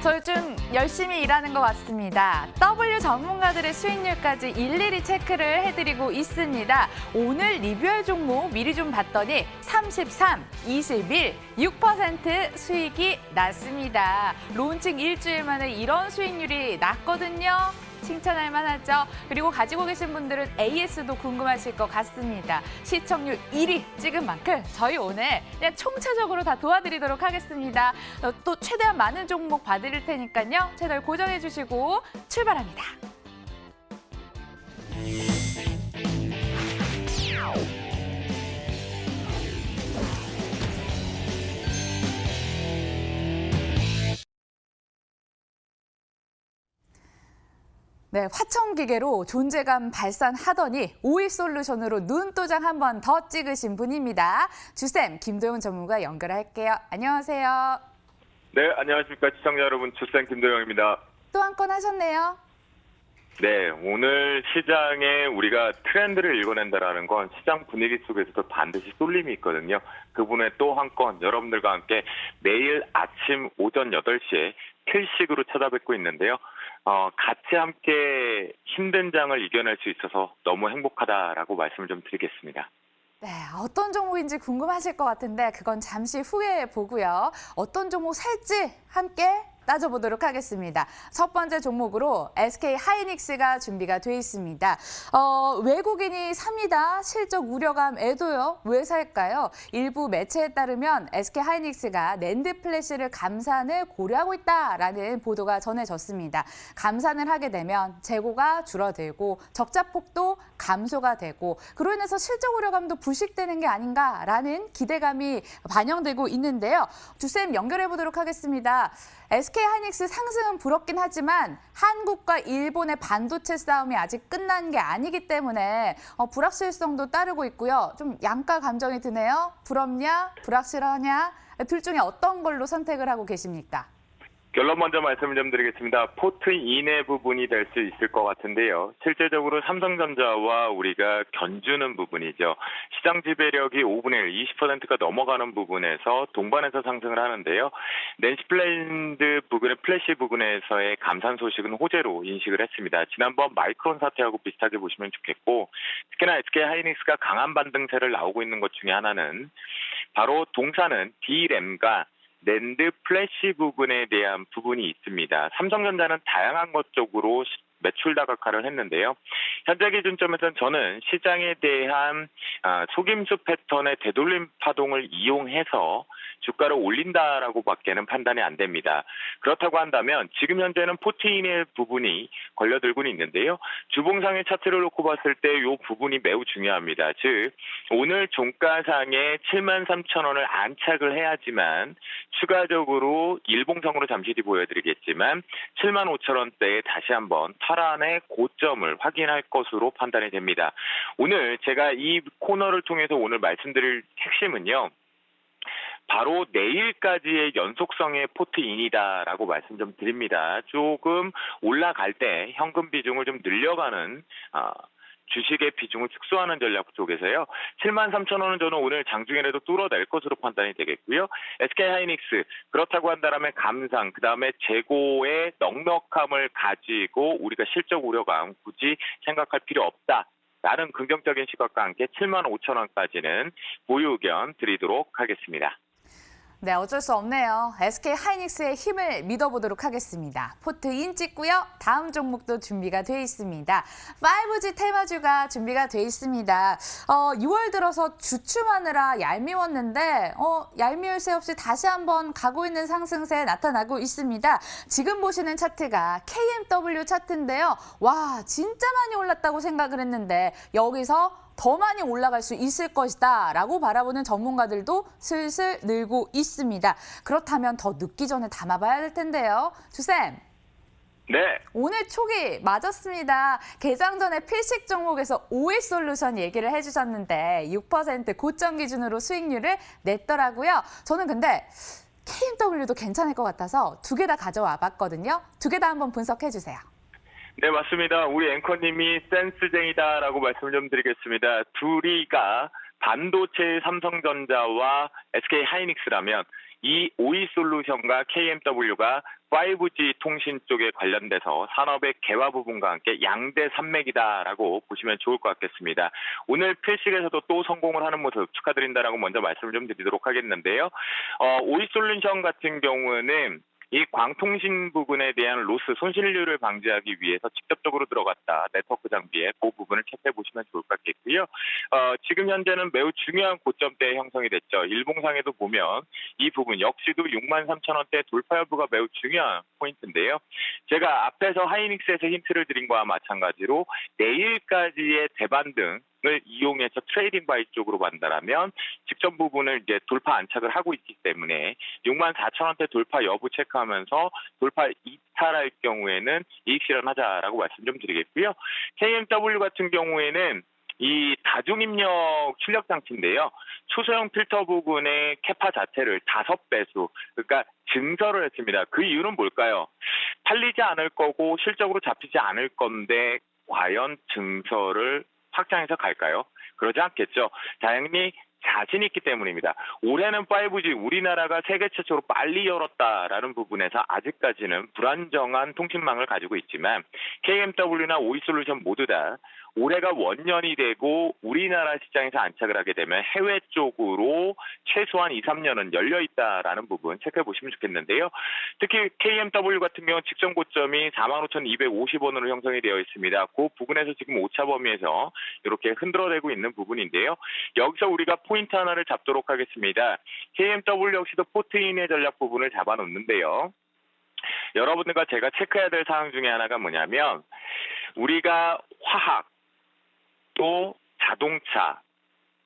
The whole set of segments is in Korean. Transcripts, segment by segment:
저 요즘 열심히 일하는 것 같습니다. W 전문가들의 수익률까지 일일이 체크를 해드리고 있습니다. 오늘 리뷰할 종목 미리 좀 봤더니 33, 21, 6% 수익이 났습니다. 론칭 일주일 만에 이런 수익률이 났거든요. 칭찬할 만하죠. 그리고 가지고 계신 분들은 AS도 궁금하실 것 같습니다. 시청률 1위 찍은 만큼 저희 오늘 그냥 총체적으로 다 도와드리도록 하겠습니다. 또 최대한 많은 종목 봐드릴 테니까요. 채널 고정해 주시고 출발합니다. 네, 화청기계로 존재감 발산하더니 오이솔루션으로 눈도장 한 번 더 찍으신 분입니다. 주쌤, 김도영 전문가 연결할게요. 안녕하세요. 네, 안녕하십니까. 시청자 여러분, 주쌤 김도영입니다. 또 한 건 하셨네요. 네, 오늘 시장에 우리가 트렌드를 읽어낸다라는 건 시장 분위기 속에서도 반드시 쏠림이 있거든요. 그분의 또 한 건 여러분들과 함께 매일 아침 오전 8시에 필식으로 찾아뵙고 있는데요. 같이 함께 힘든 장을 이겨낼 수 있어서 너무 행복하다라고 말씀을 좀 드리겠습니다. 네, 어떤 종목인지 궁금하실 것 같은데 그건 잠시 후에 보고요. 어떤 종목 살지 함께 따져보도록 하겠습니다. 첫 번째 종목으로 SK 하이닉스가 준비가 돼 있습니다. 외국인이 삽니다. 실적 우려감에도요. 왜 살까요? 일부 매체에 따르면 SK 하이닉스가 낸드 플래시를 감산을 고려하고 있다라는 보도가 전해졌습니다. 감산을 하게 되면 재고가 줄어들고 적자폭도 감소가 되고 그로 인해서 실적 우려감도 불식되는 게 아닌가라는 기대감이 반영되고 있는데요. 주쌤 연결해 보도록 하겠습니다. SK 하이닉스 상승은 부럽긴 하지만 한국과 일본의 반도체 싸움이 아직 끝난 게 아니기 때문에 불확실성도 따르고 있고요. 좀 양가 감정이 드네요. 부럽냐? 불확실하냐? 둘 중에 어떤 걸로 선택을 하고 계십니까? 결론 먼저 말씀을 좀 드리겠습니다. 포트 이내 부분이 될 수 있을 것 같은데요. 실제적으로 삼성전자와 우리가 견주는 부분이죠. 시장 지배력이 5분의 1, 20%가 넘어가는 부분에서 동반해서 상승을 하는데요. 낸시 플랜드 부분의 플래시 부분에서의 감산 소식은 호재로 인식을 했습니다. 지난번 마이크론 사태하고 비슷하게 보시면 좋겠고 특히나 SK 하이닉스가 강한 반등세를 나오고 있는 것 중에 하나는 바로 동사는 D램과 낸드 플래시 부분에 대한 부분이 있습니다. 삼성전자는 다양한 것 쪽으로 매출 다각화를 했는데요. 현재 기준점에서는 저는 시장에 대한 속임수 패턴의 되돌림 파동을 이용해서 주가를 올린다라고 밖에는 판단이 안 됩니다. 그렇다고 한다면 지금 현재는 포트인의 부분이 걸려들고는 있는데요. 주봉상의 차트를 놓고 봤을 때 이 부분이 매우 중요합니다. 즉 오늘 종가상에 73,000원을 안착을 해야지만 추가적으로 일봉상으로 잠시 뒤 보여드리겠지만 75,000원대에 다시 한번 탈환의 고점을 확인할 것으로 판단이 됩니다. 오늘 제가 이 코너를 통해서 오늘 말씀드릴 핵심은요. 바로 내일까지의 연속성의 포트인이다라고 말씀 좀 드립니다. 조금 올라갈 때 현금 비중을 좀 늘려가는 주식의 비중을 축소하는 전략 쪽에서요. 73,000원은 저는 오늘 장중에라도 뚫어낼 것으로 판단이 되겠고요. SK 하이닉스 그렇다고 한다면 감상 그다음에 재고의 넉넉함을 가지고 우리가 실적 우려감 굳이 생각할 필요 없다. 라는 긍정적인 시각과 함께 75,000원까지는 보유 의견 드리도록 하겠습니다. 네, 어쩔 수 없네요. SK 하이닉스의 힘을 믿어보도록 하겠습니다. 포트인 찍고요. 다음 종목도 준비가 돼 있습니다. 5G 테마주가 준비가 돼 있습니다. 6월 들어서 주춤하느라 얄미웠는데 얄미울 새 없이 다시 한번 가고 있는 상승세 나타나고 있습니다. 지금 보시는 차트가 KMW 차트인데요. 와, 진짜 많이 올랐다고 생각을 했는데 여기서 더 많이 올라갈 수 있을 것이다 라고 바라보는 전문가들도 슬슬 늘고 있습니다. 그렇다면 더 늦기 전에 담아봐야 될 텐데요. 주쌤. 네. 오늘 초기 맞았습니다. 개장 전에 필식 종목에서 오이솔루션 얘기를 해주셨는데 6% 고점 기준으로 수익률을 냈더라고요. 저는 근데 KMW도 괜찮을 것 같아서 두 개 다 가져와 봤거든요. 두 개 다 한번 분석해 주세요. 네, 맞습니다. 우리 앵커님이 센스쟁이다라고 말씀을 좀 드리겠습니다. 둘이가 반도체 삼성전자와 SK 하이닉스라면 이 OE솔루션과 KMW가 5G 통신 쪽에 관련돼서 산업의 개화 부분과 함께 양대 산맥이다라고 보시면 좋을 것 같겠습니다. 오늘 필식에서도 또 성공을 하는 모습 축하드린다라고 먼저 말씀을 좀 드리도록 하겠는데요. OE솔루션 같은 경우는 이 광통신 부분에 대한 로스 손실률을 방지하기 위해서 직접적으로 들어갔다. 네트워크 장비에 그 부분을 체크해 보시면 좋을 것 같겠고요. 지금 현재는 매우 중요한 고점대에 형성이 됐죠. 일봉상에도 보면 이 부분 역시도 63,000원대 돌파 여부가 매우 중요한 포인트인데요. 제가 앞에서 하이닉스에서 힌트를 드린 거와 마찬가지로 내일까지의 대반등 을 이용해서 트레이딩 바이 쪽으로 간다라면 직전 부분을 이제 돌파 안착을 하고 있기 때문에 64,000원대 돌파 여부 체크하면서 돌파 이탈할 경우에는 이익 실현하자라고 말씀 좀 드리겠고요. KMW 같은 경우에는 이 다중입력 출력 장치인데요. 초소형 필터 부분의 캐파 자체를 5배수, 그러니까 증설을 했습니다. 그 이유는 뭘까요? 팔리지 않을 거고 실적으로 잡히지 않을 건데 과연 증설을 확장해서 갈까요? 그러지 않겠죠. 당연히 자신 있기 때문입니다. 올해는 5G 우리나라가 세계 최초로 빨리 열었다라는 부분에서 아직까지는 불안정한 통신망을 가지고 있지만 KMW나 OE솔루션 모두 다 올해가 원년이 되고 우리나라 시장에서 안착을 하게 되면 해외 쪽으로 최소한 2, 3년은 열려 있다라는 부분 체크해 보시면 좋겠는데요. 특히 KMW 같은 경우는 직전 고점이 45,250원으로 형성이 되어 있습니다. 그 부분에서 지금 오차 범위에서 이렇게 흔들어대고 있는 부분인데요. 여기서 우리가 포인트 하나를 잡도록 하겠습니다. KMW 역시도 포트인의 전략 부분을 잡아놓는데요. 여러분들과 제가 체크해야 될 사항 중에 하나가 뭐냐면 우리가 화학, 또 자동차,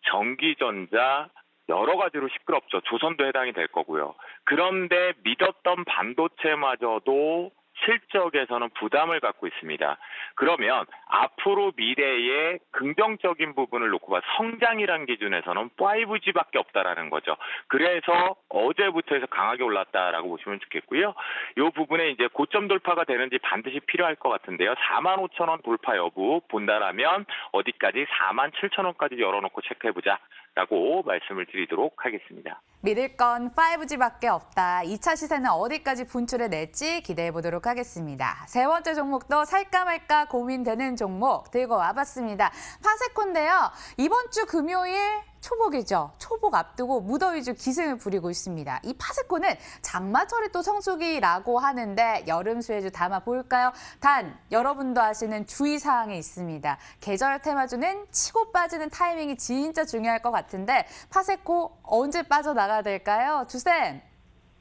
전기전자 여러 가지로 시끄럽죠. 조선도 해당이 될 거고요. 그런데 믿었던 반도체마저도 실적에서는 부담을 갖고 있습니다. 그러면 앞으로 미래의 긍정적인 부분을 놓고 봐 성장이란 기준에서는 5G밖에 없다라는 거죠. 그래서 어제부터 해서 강하게 올랐다라고 보시면 좋겠고요. 이 부분에 이제 고점 돌파가 되는지 반드시 필요할 것 같은데요. 45,000원 돌파 여부 본다라면 어디까지 47,000원까지 열어놓고 체크해보자. 라고 말씀을 드리도록 하겠습니다. 믿을 건 5G밖에 없다. 2차 시세는 어디까지 분출해 낼지 기대해 보도록 하겠습니다. 세 번째 종목도 살까 말까 고민되는 종목 들고 와봤습니다. 파세코인데요. 이번 주 금요일 초복이죠. 초복 앞두고 무더위주 기승을 부리고 있습니다. 이 파세코는 장마철이 또 성수기라고 하는데 여름 수혜주 담아 볼까요? 단 여러분도 아시는 주의사항이 있습니다. 계절 테마주는 치고 빠지는 타이밍이 진짜 중요할 것 같은데 파세코 언제 빠져나가야 될까요? 주쌤.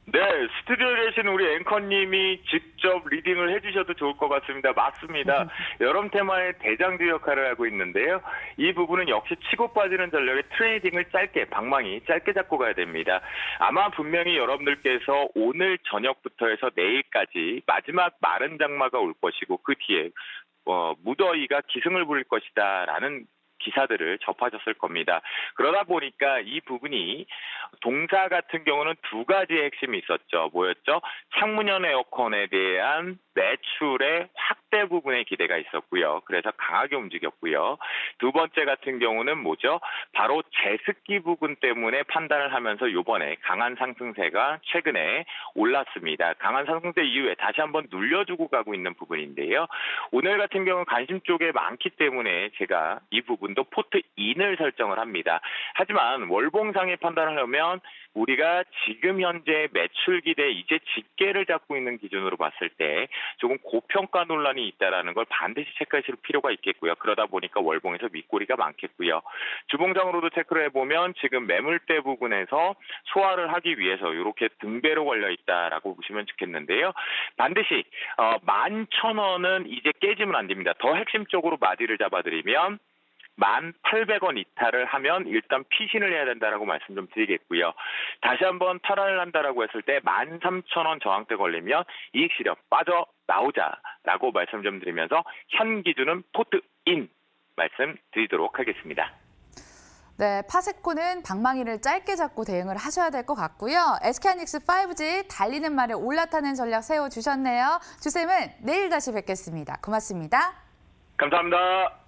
네, 스튜디오에 계신 우리 앵커님이 직접 리딩을 해주셔도 좋을 것 같습니다. 맞습니다. 여름 테마의 대장주 역할을 하고 있는데요. 이 부분은 역시 치고 빠지는 전략의 트레이딩을 방망이 짧게 잡고 가야 됩니다. 아마 분명히 여러분들께서 오늘 저녁부터 해서 내일까지 마지막 마른 장마가 올 것이고 그 뒤에 무더위가 기승을 부릴 것이다라는 기사들을 접하셨을 겁니다. 그러다 보니까 이 부분이 동사 같은 경우는 두 가지의 핵심이 있었죠. 뭐였죠? 창문형 에어컨에 대한 매출의 확대 부분에 기대가 있었고요. 그래서 강하게 움직였고요. 두 번째 같은 경우는 뭐죠? 바로 제습기 부분 때문에 판단을 하면서 이번에 강한 상승세가 최근에 올랐습니다. 강한 상승세 이후에 다시 한번 눌려주고 가고 있는 부분인데요. 오늘 같은 경우는 관심 쪽에 많기 때문에 제가 이 부분도 포트인을 설정을 합니다. 하지만 월봉상의 판단을 하면 우리가 지금 현재 매출 기대 이제 집계를 잡고 있는 기준으로 봤을 때 조금 고평가 논란이 있다라는 걸 반드시 체크하실 필요가 있겠고요. 그러다 보니까 월봉에서 윗꼬리가 많겠고요. 주봉상으로도 체크를 해보면 지금 매물대 부분에서 소화를 하기 위해서 이렇게 등배로 걸려 있다라고 보시면 좋겠는데요. 반드시 11,000원은 이제 깨지면 안 됩니다. 더 핵심적으로 마디를 잡아드리면 1,800원 이탈을 하면 일단 피신을 해야 된다라고 말씀 좀 드리겠고요. 다시 한번 탈환을 한다라고 했을 때 13,000원 저항대 걸리면 이익 실현 빠져나오자라고 말씀 좀 드리면서 현 기준은 포트인 말씀 드리도록 하겠습니다. 네, 파세코는 방망이를 짧게 잡고 대응을 하셔야 될 것 같고요. SK하이닉스 5G 달리는 말에 올라타는 전략 세워주셨네요. 주쌤은 내일 다시 뵙겠습니다. 고맙습니다. 감사합니다.